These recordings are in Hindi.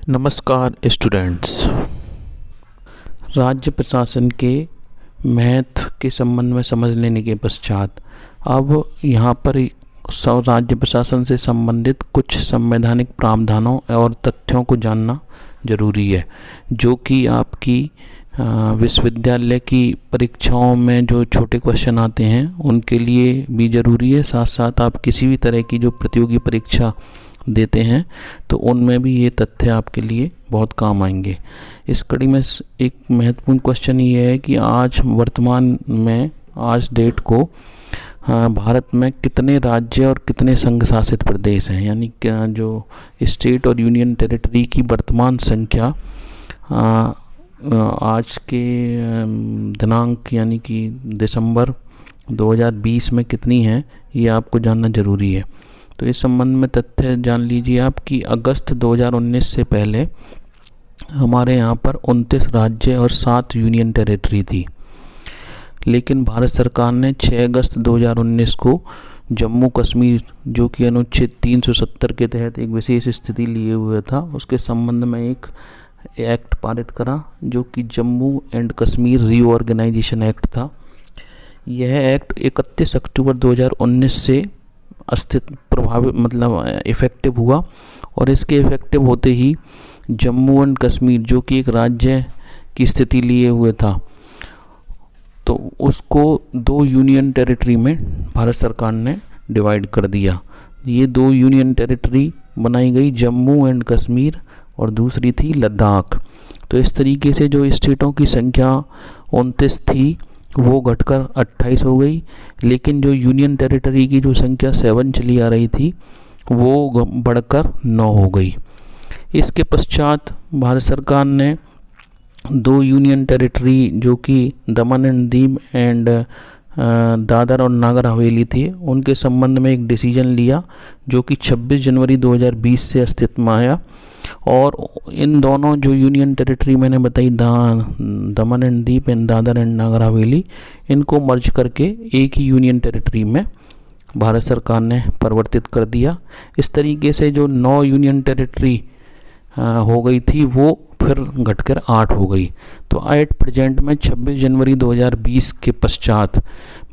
नमस्कार स्टूडेंट्स। राज्य प्रशासन के महत्व के संबंध में समझ लेने के पश्चात अब यहाँ पर राज्य प्रशासन से संबंधित कुछ संवैधानिक प्रावधानों और तथ्यों को जानना जरूरी है, जो कि आपकी विश्वविद्यालय की परीक्षाओं में जो छोटे क्वेश्चन आते हैं उनके लिए भी ज़रूरी है। साथ साथ आप किसी भी तरह की जो प्रतियोगी परीक्षा देते हैं तो उनमें भी ये तथ्य आपके लिए बहुत काम आएंगे। इस कड़ी में एक महत्वपूर्ण क्वेश्चन ये है कि आज वर्तमान में आज डेट को भारत में कितने राज्य और कितने संघ शासित प्रदेश हैं, यानी जो स्टेट और यूनियन टेरिटरी की वर्तमान संख्या आज के दिनांक यानी कि दिसंबर 2020 में कितनी है, ये आपको जानना ज़रूरी है। तो इस संबंध में तथ्य जान लीजिए आप कि अगस्त 2019 से पहले हमारे यहाँ पर 29 राज्य और 7 यूनियन टेरिटरी थी, लेकिन भारत सरकार ने 6 अगस्त 2019 को जम्मू कश्मीर, जो कि अनुच्छेद 370 के तहत एक विशेष स्थिति लिए हुए था, उसके संबंध में एक एक्ट पारित करा, जो कि Jammu and Kashmir reorganisation act था। यह एक्ट 31 अक्टूबर 2019 से इफ़ेक्टिव हुआ और इसके इफ़ेक्टिव होते ही जम्मू एंड कश्मीर, जो कि एक राज्य की स्थिति लिए हुए था, तो उसको 2 यूनियन टेरिटरी में भारत सरकार ने डिवाइड कर दिया। ये 2 यूनियन टेरिटरी बनाई गई, जम्मू एंड कश्मीर और दूसरी थी लद्दाख। तो इस तरीके से जो स्टेटों की संख्या 29 थी वो घटकर 28 हो गई, लेकिन जो यूनियन टेरिटरी की जो संख्या 7 चली आ रही थी वो बढ़कर 9 हो गई। इसके पश्चात भारत सरकार ने 2 यूनियन टेरिटरी, जो कि दमन एंड दीव एंड दादर और नागर हवेली थी, उनके संबंध में एक डिसीजन लिया, जो कि 26 जनवरी 2020 से अस्तित्व में आया। और इन दोनों जो यूनियन टेरिटरी मैंने बताई, दमन and Diu and Dadar and Nagar Haveli, इनको मर्ज करके एक ही यूनियन टेरिटरी में भारत सरकार ने परिवर्तित कर दिया। इस तरीके से जो 9 यूनियन टेरिटरी हो गई थी वो फिर घटकर 8 हो गई। तो एट प्रेजेंट में 26 जनवरी 2020 के पश्चात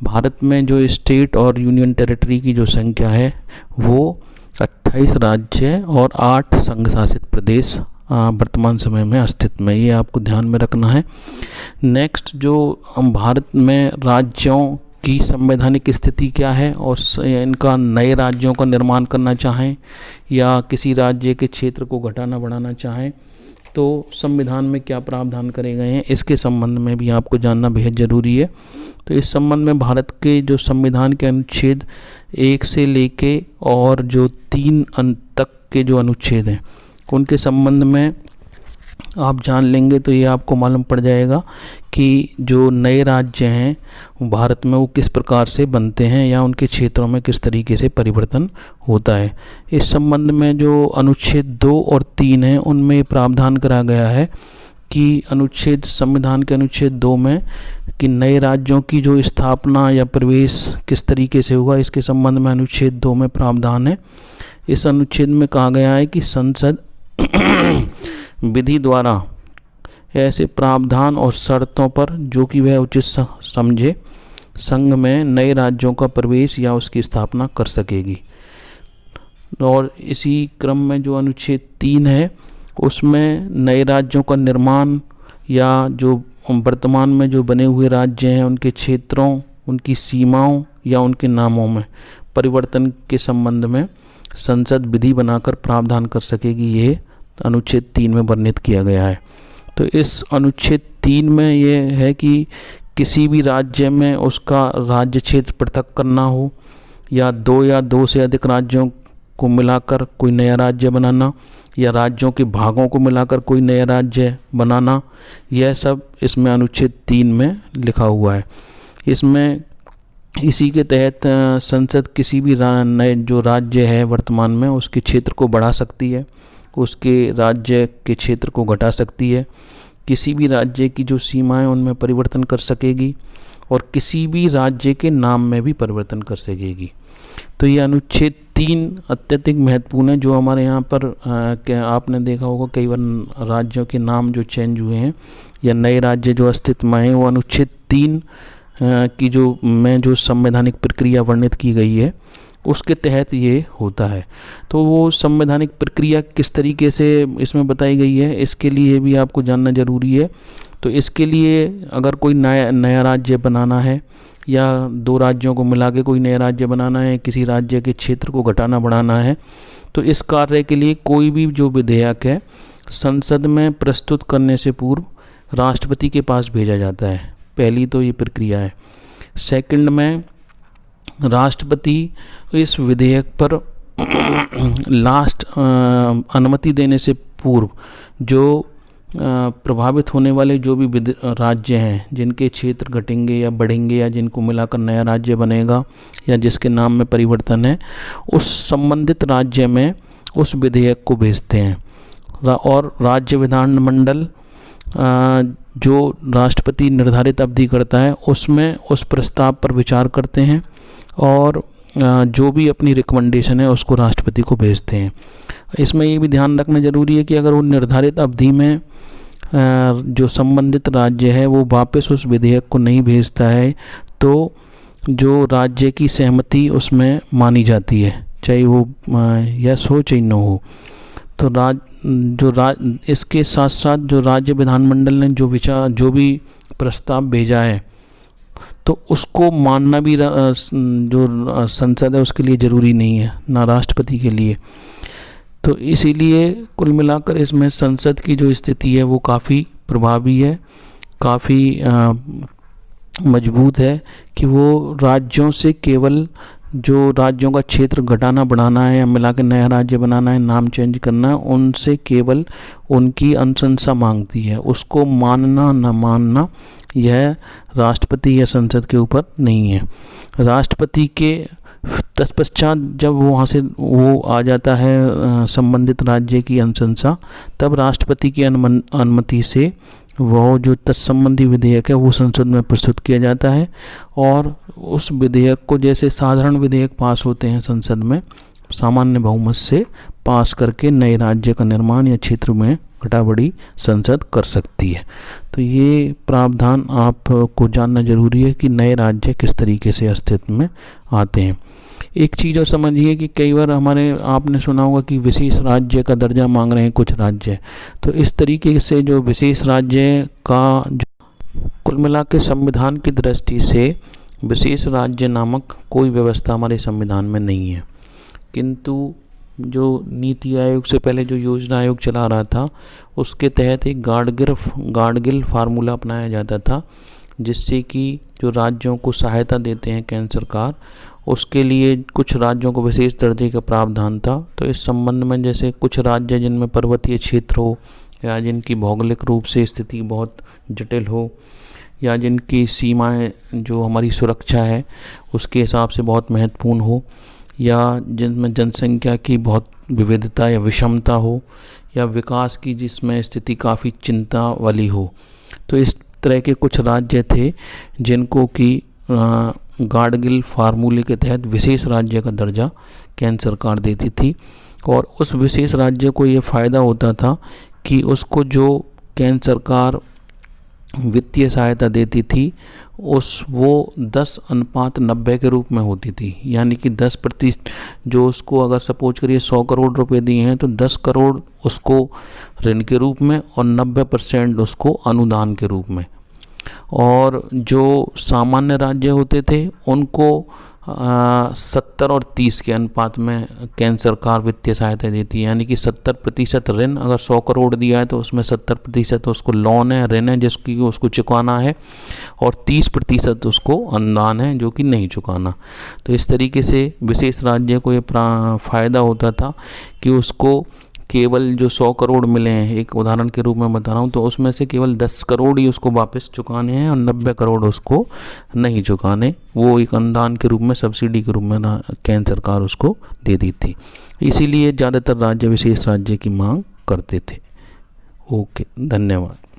भारत में जो स्टेट और यूनियन टेरिटरी की जो संख्या है वो 28 राज्य और 8 संघ शासित प्रदेश वर्तमान समय में अस्तित्व में, ये आपको ध्यान में रखना है। नेक्स्ट, जो भारत में राज्यों की संवैधानिक स्थिति क्या है और इनका नए राज्यों का निर्माण करना चाहें या किसी राज्य के क्षेत्र को घटाना बढ़ाना चाहें तो संविधान में क्या प्रावधान करे गए हैं, इसके संबंध में भी आपको जानना बेहद ज़रूरी है। तो इस संबंध में भारत के जो संविधान के अनुच्छेद 1 से लेके और जो 3 तक के जो अनुच्छेद हैं उनके संबंध में आप जान लेंगे तो ये आपको मालूम पड़ जाएगा कि जो नए राज्य हैं भारत में वो किस प्रकार से बनते हैं या उनके क्षेत्रों में किस तरीके से परिवर्तन होता है। इस संबंध में जो अनुच्छेद 2 और 3 हैं उनमें प्रावधान करा गया है कि संविधान के अनुच्छेद 2 में कि नए राज्यों की जो स्थापना या प्रवेश किस तरीके से होगा, इसके संबंध में अनुच्छेद 2 में प्रावधान है। इस अनुच्छेद में कहा गया है कि संसद विधि द्वारा ऐसे प्रावधान और शर्तों पर जो कि वह उचित समझे संघ में नए राज्यों का प्रवेश या उसकी स्थापना कर सकेगी। और इसी क्रम में जो अनुच्छेद 3 है उसमें नए राज्यों का निर्माण या जो वर्तमान में जो बने हुए राज्य हैं उनके क्षेत्रों, उनकी सीमाओं या उनके नामों में परिवर्तन के संबंध में संसद विधि बनाकर प्रावधान कर सकेगी, ये अनुच्छेद 3 में वर्णित किया गया है। तो इस अनुच्छेद 3 में ये है कि किसी भी राज्य में उसका राज्य क्षेत्र पृथक करना हो या 2 से अधिक राज्यों को मिलाकर कोई नया राज्य बनाना या राज्यों के भागों को मिलाकर कोई नया राज्य बनाना, यह सब इसमें अनुच्छेद 3 में लिखा हुआ है। इसमें इसी के तहत संसद किसी भी नए जो राज्य है वर्तमान में उसके क्षेत्र को बढ़ा सकती है, उसके राज्य के क्षेत्र को घटा सकती है, किसी भी राज्य की जो सीमाएं उनमें परिवर्तन कर सकेगी और किसी भी राज्य के नाम में भी परिवर्तन कर सकेगी। तो ये अनुच्छेद 3 अत्यधिक महत्वपूर्ण है। जो हमारे यहाँ पर क्या आपने देखा होगा कई बार राज्यों के नाम जो चेंज हुए हैं या नए राज्य जो अस्तित्व में हैं, वो अनुच्छेद 3 की जो संवैधानिक प्रक्रिया वर्णित की गई है उसके तहत ये होता है। तो वो संवैधानिक प्रक्रिया किस तरीके से इसमें बताई गई है, इसके लिए भी आपको जानना ज़रूरी है। तो इसके लिए अगर कोई नया राज्य बनाना है या दो राज्यों को मिला के कोई नया राज्य बनाना है, किसी राज्य के क्षेत्र को घटाना बढ़ाना है, तो इस कार्य के लिए कोई भी जो विधेयक है संसद में प्रस्तुत करने से पूर्व राष्ट्रपति के पास भेजा जाता है। पहली तो ये प्रक्रिया है। सेकंड में राष्ट्रपति इस विधेयक पर लास्ट अनुमति देने से पूर्व जो प्रभावित होने वाले जो भी राज्य हैं जिनके क्षेत्र घटेंगे या बढ़ेंगे या जिनको मिलाकर नया राज्य बनेगा या जिसके नाम में परिवर्तन है, उस संबंधित राज्य में उस विधेयक को भेजते हैं और राज्य विधानमंडल जो राष्ट्रपति निर्धारित अवधि करता है उसमें उस प्रस्ताव पर विचार करते हैं और जो भी अपनी रिकमेंडेशन है उसको राष्ट्रपति को भेजते हैं। इसमें ये भी ध्यान रखना ज़रूरी है कि अगर वो निर्धारित अवधि में जो संबंधित राज्य है वो वापस उस विधेयक को नहीं भेजता है तो जो राज्य की सहमति उसमें मानी जाती है, चाहे वो यस हो चाहे नो हो। तो इसके साथ साथ जो राज्य विधानमंडल ने जो भी प्रस्ताव भेजा है तो उसको मानना भी जो संसद है उसके लिए ज़रूरी नहीं है, ना राष्ट्रपति के लिए। तो इसीलिए कुल मिलाकर इसमें संसद की जो स्थिति है वो काफ़ी प्रभावी है, काफ़ी मजबूत है कि वो राज्यों से केवल जो राज्यों का क्षेत्र घटाना बढ़ाना है या मिला के नया राज्य बनाना है, नाम चेंज करना है, उनसे केवल उनकी अनुशंसा मांगती है। उसको मानना न मानना यह राष्ट्रपति या संसद के ऊपर नहीं है। राष्ट्रपति के तत्पश्चात जब वहाँ से वो आ जाता है संबंधित राज्य की अनुशंसा, तब राष्ट्रपति की अनुमति से वह जो तत्संबंधी विधेयक है वो संसद में प्रस्तुत किया जाता है और उस विधेयक को जैसे साधारण विधेयक पास होते हैं संसद में सामान्य बहुमत से पास करके नए राज्य का निर्माण या क्षेत्र में घटाबढ़ी संसद कर सकती है। तो ये प्रावधान आपको जानना जरूरी है कि नए राज्य किस तरीके से अस्तित्व में आते हैं। एक चीज़ और समझिए कि कई बार आपने सुना होगा कि विशेष राज्य का दर्जा मांग रहे हैं कुछ राज्य, तो इस तरीके से जो विशेष राज्य का कुल मिला के संविधान की दृष्टि से विशेष राज्य नामक कोई व्यवस्था हमारे संविधान में नहीं है। किंतु जो नीति आयोग से पहले जो योजना आयोग चला रहा था उसके तहत एक गाडगिल फार्मूला अपनाया जाता था जिससे कि जो राज्यों को सहायता देते हैं केंद्र सरकार, उसके लिए कुछ राज्यों को विशेष दर्जे का प्रावधान था। तो इस संबंध में जैसे कुछ राज्य जिनमें पर्वतीय क्षेत्र हो या जिनकी भौगोलिक रूप से स्थिति बहुत जटिल हो या जिनकी सीमाएं जो हमारी सुरक्षा है उसके हिसाब से बहुत महत्वपूर्ण हो या जिनमें जनसंख्या की बहुत विविधता या विषमता हो या विकास की जिसमें स्थिति काफ़ी चिंता वाली हो, तो इस तरह के कुछ राज्य थे जिनको कि गाडगिल फार्मूले के तहत विशेष राज्य का दर्जा केंद्र सरकार देती थी। और उस विशेष राज्य को ये फ़ायदा होता था कि उसको जो केंद्र सरकार वित्तीय सहायता देती थी वो 10:90 के रूप में होती थी, यानी कि 10% जो उसको अगर सपोज करिए 100 करोड़ रुपए दिए हैं तो 10 करोड़ उसको ऋण के रूप में और 90% उसको अनुदान के रूप में। और जो सामान्य राज्य होते थे उनको 70 और 30 के अनुपात में केंद्र सरकार वित्तीय सहायता देती है, यानी कि 70% ऋण, अगर 100 करोड़ दिया है तो उसमें 70% उसको लोन है, ऋण है जिसकी उसको चुकाना है और 30% उसको अनुदान है जो कि नहीं चुकाना। तो इस तरीके से विशेष राज्य को ये फ़ायदा होता था कि उसको केवल जो 100 करोड़ मिले हैं, एक उदाहरण के रूप में बता रहा हूँ, तो उसमें से केवल 10 करोड़ ही उसको वापस चुकाने हैं और 90 करोड़ उसको नहीं चुकाने। वो एक अनुदान के रूप में, सब्सिडी के रूप में केंद्र सरकार उसको दे दी थी। इसीलिए ज़्यादातर राज्य विशेष राज्य की मांग करते थे। ओके, धन्यवाद।